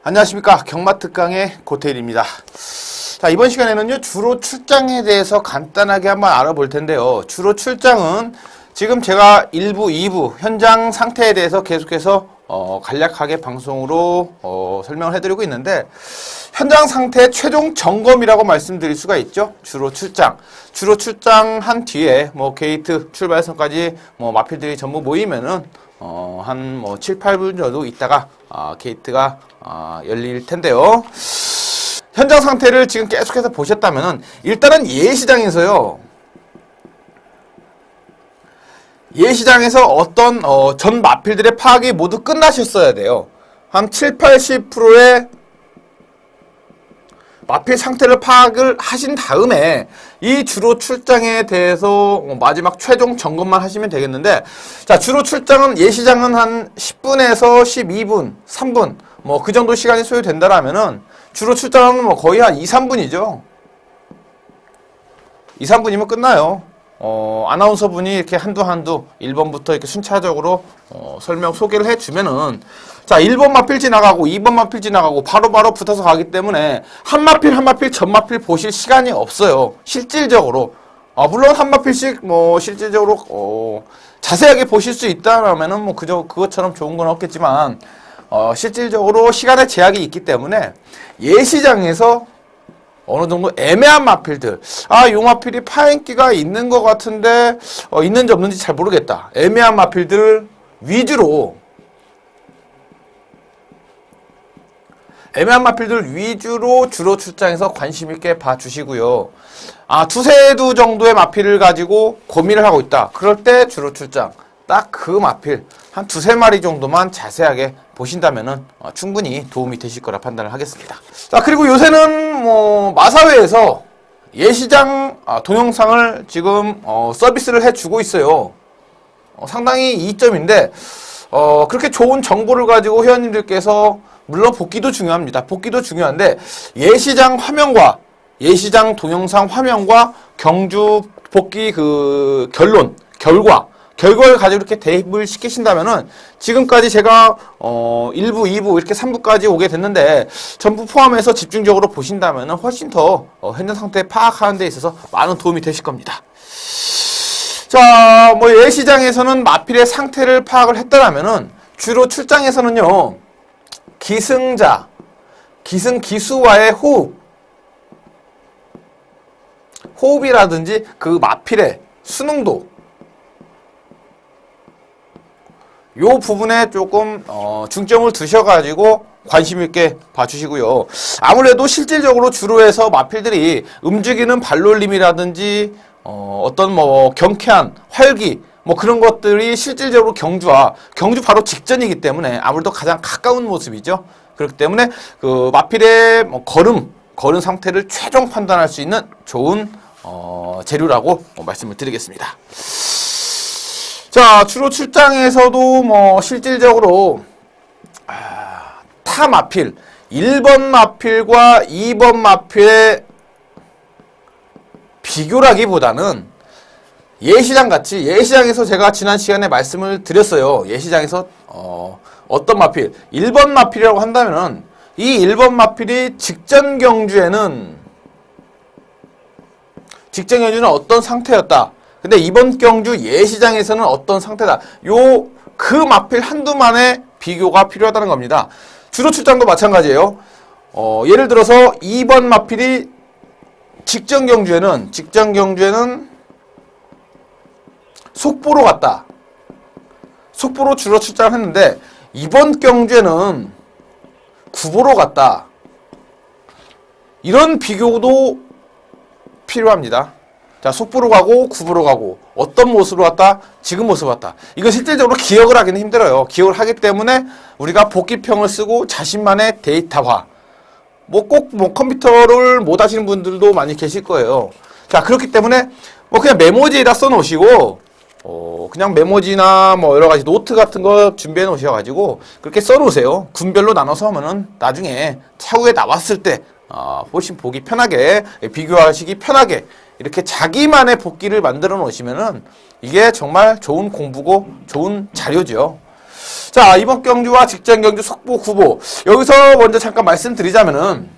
안녕하십니까, 경마특강의 고태일입니다. 자, 이번 시간에는요 주로 출장에 대해서 간단하게 한번 알아볼 텐데요. 주로 출장은 지금 제가 1부, 2부 현장 상태에 대해서 계속해서 간략하게 방송으로 설명을 해드리고 있는데, 현장 상태 최종 점검이라고 말씀드릴 수가 있죠. 주로 출장한 뒤에 게이트 출발선까지 마필들이 전부 모이면은 한 7, 8분 정도 있다가 게이트가 열릴 텐데요. 현장 상태를 지금 계속해서 보셨다면은, 일단은 예시장에서요, 예시장에서 어떤 전 마필들의 파악이 모두 끝나셨어야 돼요. 한 7, 80%의 마필 상태를 파악을 하신 다음에 이 주로 출장에 대해서 마지막 최종 점검만 하시면 되겠는데, 자, 주로 출장은 예시장은 한 10분에서 12분, 3분 그 정도 시간이 소요된다라면은 주로 출장은 거의 한 2, 3분이죠. 2, 3분이면 끝나요. 아나운서 분이 이렇게 한두 1번부터 이렇게 순차적으로 설명 소개를 해주면은, 자, 1번 마필 지나가고 2번 마필 지나가고 바로바로 붙어서 가기 때문에 한 마필 전 마필 보실 시간이 없어요. 실질적으로. 물론 한 마필씩 실질적으로 자세하게 보실 수 있다라면은 그것처럼 좋은 건 없겠지만, 실질적으로 시간의 제약이 있기 때문에 예시장에서 어느 정도 애매한 마필들, 요 마필이 파인기가 있는 것 같은데 있는지 없는지 잘 모르겠다, 애매한 마필들 위주로 주로 출장에서 관심 있게 봐주시고요. 두세 두 정도의 마필을 가지고 고민을 하고 있다, 그럴 때 주로 출장 딱 그 마필 한 두세 마리 정도만 자세하게 보신다면은 충분히 도움이 되실 거라 판단을 하겠습니다. 자, 그리고 요새는 마사회에서 예시장 동영상을 지금 서비스를 해주고 있어요. 상당히 이점인데, 그렇게 좋은 정보를 가지고 회원님들께서, 물론 복귀도 중요합니다. 복귀도 중요한데, 예시장 화면과 예시장 동영상 화면과 경주 복귀 결과를 가지고 이렇게 대입을 시키신다면은, 지금까지 제가 1부, 2부 이렇게 3부까지 오게 됐는데, 전부 포함해서 집중적으로 보신다면은 훨씬 더 현장 상태 파악하는 데 있어서 많은 도움이 되실 겁니다. 자, 예시장에서는 마필의 상태를 파악을 했다라면은, 주로 출장에서는요, 기수와의 호흡이라든지 그 마필의 수능도, 요 부분에 조금 중점을 두셔가지고 관심 있게 봐주시고요. 아무래도 실질적으로 주로해서 마필들이 움직이는 발놀림이라든지 어떤 경쾌한 활기 그런 것들이 실질적으로 경주 바로 직전이기 때문에 아무래도 가장 가까운 모습이죠. 그렇기 때문에 그 마필의 걸음 상태를 최종 판단할 수 있는 좋은 재료라고 말씀을 드리겠습니다. 자, 주로 출장에서도 실질적으로 타 마필 1번 마필과 2번 마필의 비교라기보다는, 예시장에서 제가 지난 시간에 말씀을 드렸어요. 예시장에서 어떤 마필 1번 마필이라고 한다면은, 이 1번 마필이 직전 경주에는 어떤 상태였다, 근데 이번 경주 예시장에서는 어떤 상태다, 그 마필 한두만의 비교가 필요하다는 겁니다. 주로 출장도 마찬가지예요. 예를 들어서 2번 마필이 직전 경주에는 속보로 갔다, 속보로 주로 출장을 했는데, 이번 경주에는 구보로 갔다, 이런 비교도 필요합니다. 자, 속보로 가고 구보로 가고 어떤 모습으로 왔다, 지금 모습으로 왔다, 이거 실질적으로 기억을 하기는 힘들어요. 기억을 하기 때문에 우리가 복기평을 쓰고 자신만의 데이터화, 꼭 컴퓨터를 못 하시는 분들도 많이 계실 거예요. 자, 그렇기 때문에 그냥 메모지에다 써놓으시고 그냥 메모지나 뭐 여러 가지 노트 같은 거 준비해 놓으셔가지고 그렇게 써 놓으세요. 군별로 나눠서 하면은 나중에 차후에 나왔을 때 훨씬 보기 편하게, 비교하시기 편하게 이렇게 자기만의 복기를 만들어 놓으시면은 이게 정말 좋은 공부고 좋은 자료죠. 자, 이번 경주와 직전 경주 속보, 구보. 여기서 먼저 잠깐 말씀드리자면은,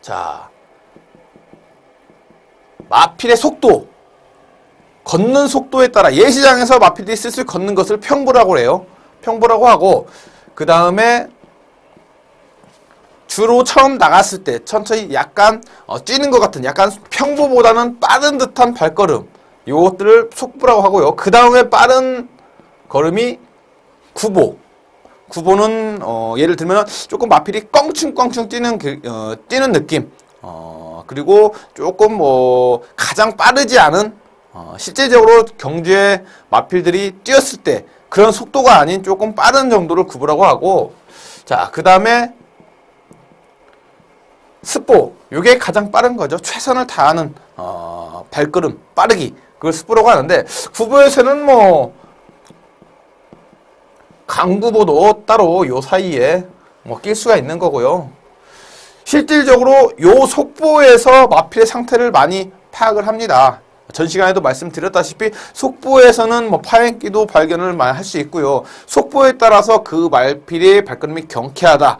자, 마필의 속도, 걷는 속도에 따라 예시장에서 마필이 슬슬 걷는 것을 평보라고 해요. 평보라고 하고, 그 다음에 주로 처음 나갔을 때 천천히 약간 뛰는 것 같은 약간 평보보다는 빠른 듯한 발걸음, 요것들을 속보라고 하고요. 그 다음에 빠른 걸음이 구보. 구보는 예를 들면 조금 마필이 껑충껑충 뛰는 뛰는 느낌. 그리고 조금 가장 빠르지 않은 실제적으로 경주에 마필들이 뛰었을 때 그런 속도가 아닌 조금 빠른 정도를 구보라고 하고, 자, 그 다음에 스포. 요게 가장 빠른 거죠. 최선을 다하는 발걸음, 빠르기. 그걸 스포라고 하는데, 구보에서는 뭐 강구보도 따로 요 사이에 낄 수가 있는 거고요. 실질적으로 요 속보에서 마필의 상태를 많이 파악을 합니다. 전 시간에도 말씀드렸다시피 속보에서는 뭐 파행기도 발견을 많이 할 수 있고요. 속보에 따라서 그 마필의 발걸음이 경쾌하다,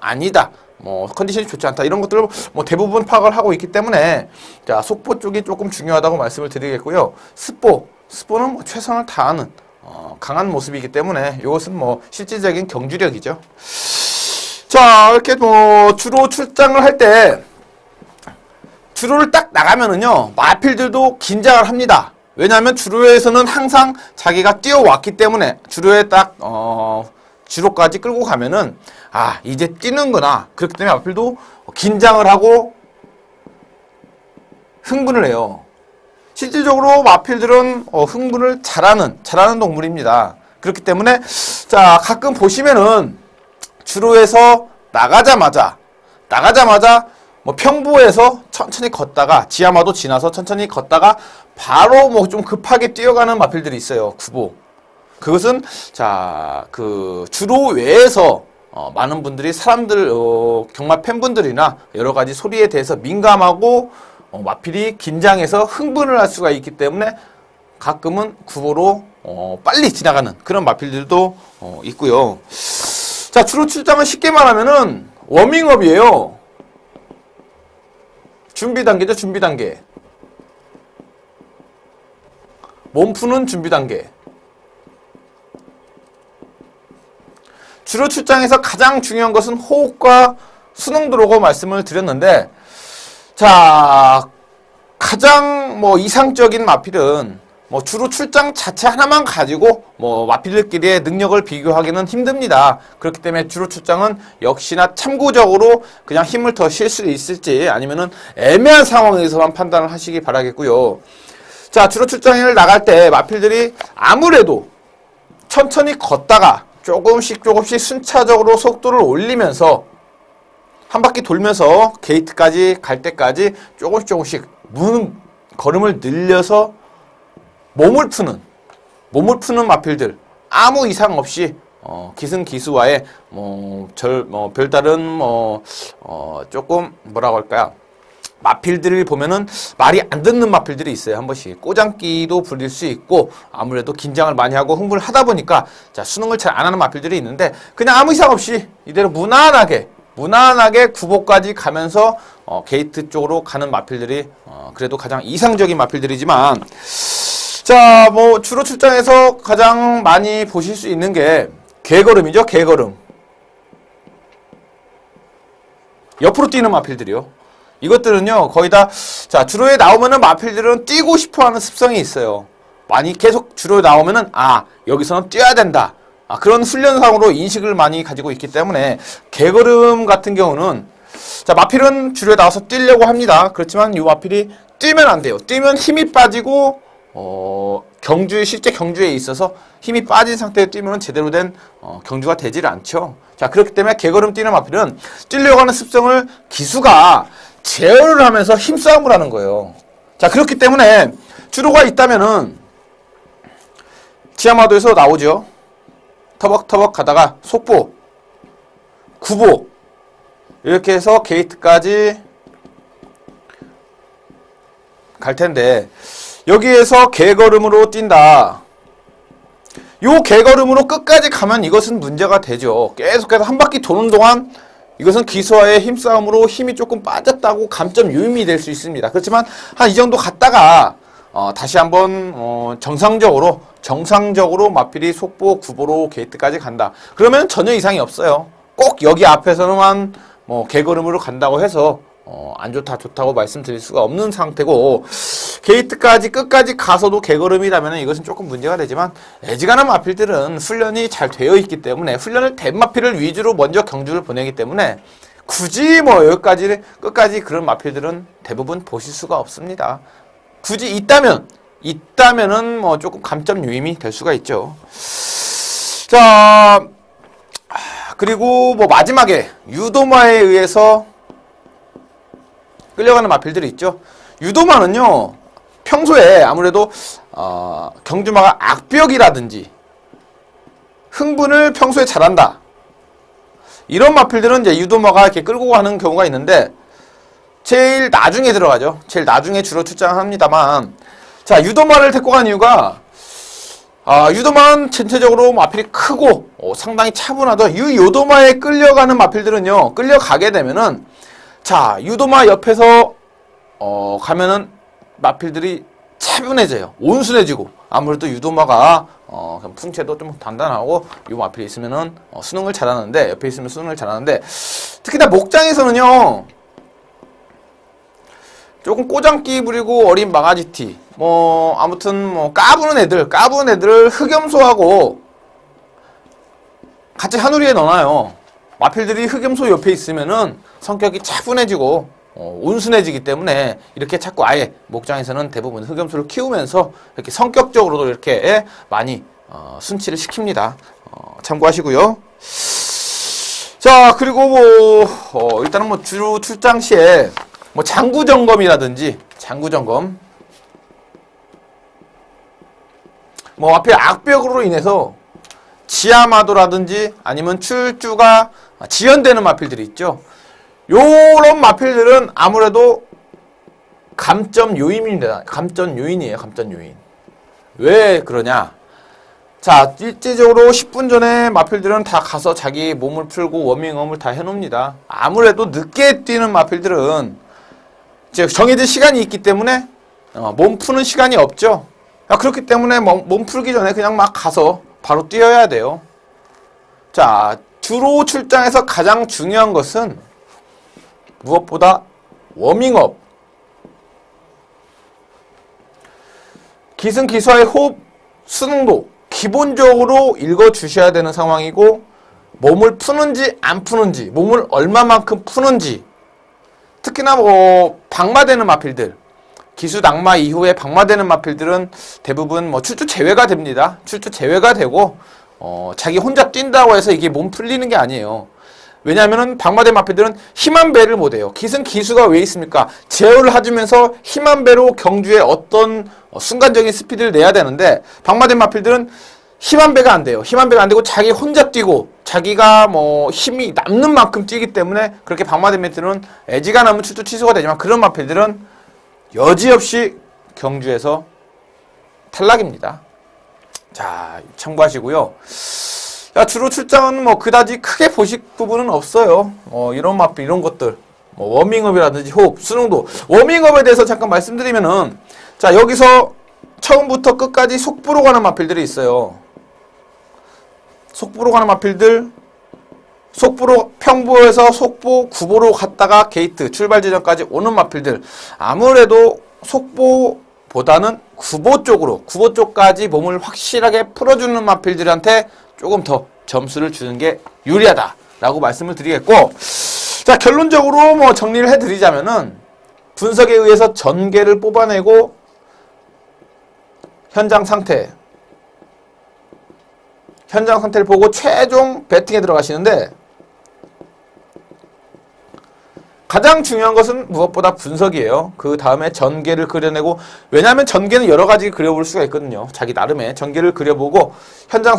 아니다, 뭐 컨디션이 좋지 않다, 이런 것들을 뭐 대부분 파악을 하고 있기 때문에, 자, 속보 쪽이 조금 중요하다고 말씀을 드리겠고요. 스포는 뭐 최선을 다하는 강한 모습이기 때문에 이것은 뭐 실질적인 경주력이죠. 자, 이렇게 뭐 주로 출장을 할 때 주로를 딱 나가면은요, 마필들도 긴장을 합니다. 왜냐하면 주로에서는 항상 자기가 뛰어왔기 때문에 주로에 딱 주로까지 끌고 가면은 이제 뛰는구나. 그렇기 때문에 마필도 긴장을 하고 흥분을 해요. 실질적으로 마필들은 흥분을 잘하는 동물입니다. 그렇기 때문에, 자, 가끔 보시면은 주로에서 나가자마자 뭐 평보에서 천천히 걷다가 지하마도 지나서 천천히 걷다가 바로 뭐 좀 급하게 뛰어가는 마필들이 있어요. 구보. 그것은, 자, 그 주로 외에서 많은 분들이 사람들, 경마 팬분들이나 여러 가지 소리에 대해서 민감하고 마필이 긴장해서 흥분을 할 수가 있기 때문에 가끔은 구보로 빨리 지나가는 그런 마필들도 있고요. 자, 주로 출장은 쉽게 말하면은 워밍업이에요. 준비 단계죠, 준비 단계. 몸 푸는 준비 단계. 주로 출장에서 가장 중요한 것은 호흡과 수능도라고 말씀을 드렸는데, 자, 가장 뭐 이상적인 마필은 뭐 주로 출장 자체 하나만 가지고 뭐 마필들끼리의 능력을 비교하기는 힘듭니다. 그렇기 때문에 주로 출장은 역시나 참고적으로 그냥 힘을 더 실 수 있을지 아니면은 애매한 상황에서만 판단을 하시기 바라겠고요. 자, 주로 출장을 나갈 때 마필들이 아무래도 천천히 걷다가 조금씩 순차적으로 속도를 올리면서 한 바퀴 돌면서 게이트까지 갈 때까지 조금씩 걸음을 늘려서 몸을 푸는 마필들, 아무 이상 없이 기승기수와의 별다른 조금 뭐라고 할까요? 마필들을 보면은 말이 안 듣는 마필들이 있어요. 한 번씩 꼬장기도 부릴 수 있고, 아무래도 긴장을 많이 하고 흥분을 하다 보니까, 자, 수능을 잘 안 하는 마필들이 있는데, 그냥 아무 이상 없이 이대로 무난하게 구보까지 가면서 게이트 쪽으로 가는 마필들이 그래도 가장 이상적인 마필들이지만, 자, 뭐 주로 출장에서 가장 많이 보실 수 있는 게 개걸음이죠. 개걸음. 옆으로 뛰는 마필들이요. 이것들은요, 거의 다, 자, 주로에 나오면은 마필들은 뛰고 싶어 하는 습성이 있어요. 많이 계속 주로에 나오면은, 여기서는 뛰어야 된다. 그런 훈련상으로 인식을 많이 가지고 있기 때문에, 개걸음 같은 경우는, 자, 마필은 주로에 나와서 뛰려고 합니다. 그렇지만 이 마필이 뛰면 안 돼요. 뛰면 힘이 빠지고, 실제 경주에 있어서 힘이 빠진 상태에 뛰면 제대로 된 경주가 되질 않죠. 자, 그렇기 때문에 개걸음 뛰는 마필은 뛰려고 하는 습성을 기수가 제어를 하면서 힘싸움을 하는 거예요. 자, 그렇기 때문에 주로가 있다면은 지하마도에서 나오죠. 터벅터벅 가다가 속보, 구보 이렇게 해서 게이트까지 갈 텐데 여기에서 개걸음으로 뛴다. 요 개걸음으로 끝까지 가면 이것은 문제가 되죠. 계속해서 한 바퀴 도는 동안 이것은 기수와의 힘싸움으로 힘이 조금 빠졌다고 감점 유임이 될 수 있습니다. 그렇지만 한 이 정도 갔다가 다시 한번 정상적으로 마필이 속보, 구보로 게이트까지 간다. 그러면 전혀 이상이 없어요. 꼭 여기 앞에서만 개걸음으로 간다고 해서 안 좋다 좋다고 말씀드릴 수가 없는 상태고, 게이트까지 끝까지 가서도 개걸음이라면 이것은 조금 문제가 되지만, 애지간한 마필들은 훈련이 잘 되어 있기 때문에 훈련을 된 마필을 위주로 먼저 경주를 보내기 때문에 굳이 여기까지 끝까지 그런 마필들은 대부분 보실 수가 없습니다. 굳이 있다면은 조금 감점 유임이 될 수가 있죠. 자, 그리고 마지막에 유도마에 의해서 끌려가는 마필들이 있죠. 유도마는요, 평소에 아무래도 경주마가 악벽이라든지 흥분을 평소에 잘한다, 이런 마필들은 이제 유도마가 이렇게 끌고 가는 경우가 있는데, 제일 나중에 들어가죠. 제일 나중에 주로 출장합니다만, 자, 유도마를 데리고 간 이유가, 유도마는 전체적으로 마필이 크고 상당히 차분하죠. 이 유도마에 끌려가는 마필들은요, 끌려가게 되면은, 자, 유도마 옆에서 가면은 마필들이 차분해져요. 온순해지고, 아무래도 유도마가 풍채도 좀 단단하고 이 마필이 있으면은 수능을 잘하는데, 옆에 있으면 수능을 잘하는데, 특히나 목장에서는요, 조금 꼬장기 부리고 어린 망아지티, 아무튼 까부는 애들을 흑염소하고 같이 한 우리에 넣어놔요. 마필들이 흑염소 옆에 있으면은 성격이 차분해지고 온순해지기 때문에 이렇게 자꾸 아예 목장에서는 대부분 흑염소를 키우면서 이렇게 성격적으로도 이렇게 많이 순치를 시킵니다. 참고하시고요. 자, 그리고 일단은 주로 출장 시에 장구 점검이라든지, 앞에 악벽으로 인해서 지하마도라든지 아니면 출주가 지연되는 마필들이 있죠. 요런 마필들은 아무래도 감점 요인입니다. 감점 요인이에요. 왜 그러냐? 자, 일제적으로 10분 전에 마필들은 다 가서 자기 몸을 풀고 워밍업을 다 해놓습니다. 아무래도 늦게 뛰는 마필들은 정해진 시간이 있기 때문에 몸 푸는 시간이 없죠. 그렇기 때문에 몸 풀기 전에 그냥 막 가서 바로 뛰어야 돼요. 자, 주로 출장에서 가장 중요한 것은 무엇보다 워밍업, 기승기수와의 호흡, 수능도 기본적으로 읽어주셔야 되는 상황이고, 몸을 푸는지 안 푸는지, 몸을 얼마만큼 푸는지, 특히나 방마되는 마필들, 기수 낙마 이후에 방마되는 마필들은 대부분 출주 제외가 됩니다. 출주 제외가 되고, 자기 혼자 뛴다고 해서 이게 몸 풀리는 게 아니에요. 왜냐하면은 방마된 마필들은 힘한 배를 못해요. 기수가 왜 있습니까? 제어를 해주면서 힘한 배로 경주에 어떤 순간적인 스피드를 내야 되는데, 방마된 마필들은 힘한 배가 안 돼요. 힘한 배가 안 되고 자기 혼자 뛰고 자기가 힘이 남는 만큼 뛰기 때문에 그렇게 방마된 마필들은 애지간하면 출주 취소가 되지만, 그런 마필들은 여지없이 경주에서 탈락입니다. 자, 참고하시고요. 자, 주로 출장은 그다지 크게 보실 부분은 없어요. 이런 마필, 이런 것들, 워밍업이라든지 호흡, 수능도. 워밍업에 대해서 잠깐 말씀드리면은, 자, 여기서 처음부터 끝까지 속보로 가는 마필들이 있어요. 속보로 가는 마필들, 평보에서 속보, 구보로 갔다가 게이트, 출발 지점까지 오는 마필들. 아무래도 속보보다는 구보 쪽까지 몸을 확실하게 풀어주는 마필들한테 조금 더 점수를 주는 게 유리하다라고 말씀을 드리겠고, 자, 결론적으로 정리를 해드리자면은, 분석에 의해서 전개를 뽑아내고 현장 상태를 보고 최종 배팅에 들어가시는데, 가장 중요한 것은 무엇보다 분석이에요. 그 다음에 전개를 그려내고, 왜냐하면 전개는 여러 가지 그려볼 수가 있거든요. 자기 나름의 전개를 그려보고 현장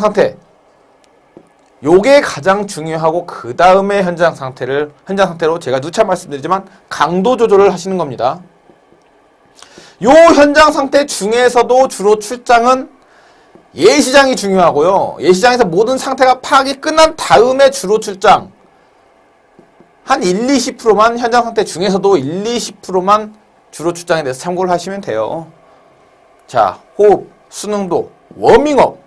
요게 가장 중요하고, 그 다음에 현장 상태로 제가 누차 말씀드리지만 강도 조절을 하시는 겁니다. 요 현장 상태 중에서도 주로 출장은 예시장이 중요하고요. 예시장에서 모든 상태가 파악이 끝난 다음에 주로 출장 한 1-20%만, 현장 상태 중에서도 1-20%만 주로 출장에 대해서 참고를 하시면 돼요. 자, 호흡, 수능도, 워밍업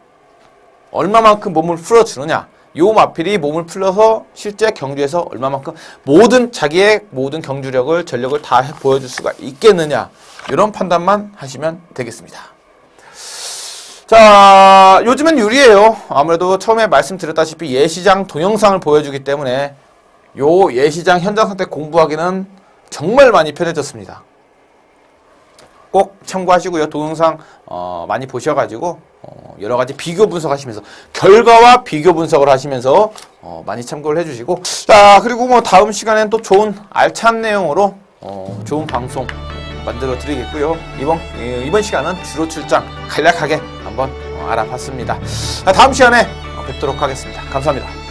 얼마만큼 몸을 풀어주느냐, 요 마필이 몸을 풀려서 실제 경주에서 얼마만큼 자기의 모든 경주력을, 전력을 다 보여줄 수가 있겠느냐, 이런 판단만 하시면 되겠습니다. 자, 요즘은 유리해요. 아무래도 처음에 말씀드렸다시피 예시장 동영상을 보여주기 때문에 요 예시장 현장 상태 공부하기는 정말 많이 편해졌습니다. 꼭 참고하시고요. 동영상 많이 보셔가지고 여러가지 비교 분석하시면서, 결과와 비교 분석을 하시면서 많이 참고를 해주시고, 자, 그리고 뭐 다음 시간엔 또 좋은 알찬 내용으로 좋은 방송 만들어 드리겠고요. 이번 시간은 주로 출장 간략하게 한번 알아봤습니다. 다음 시간에 뵙도록 하겠습니다. 감사합니다.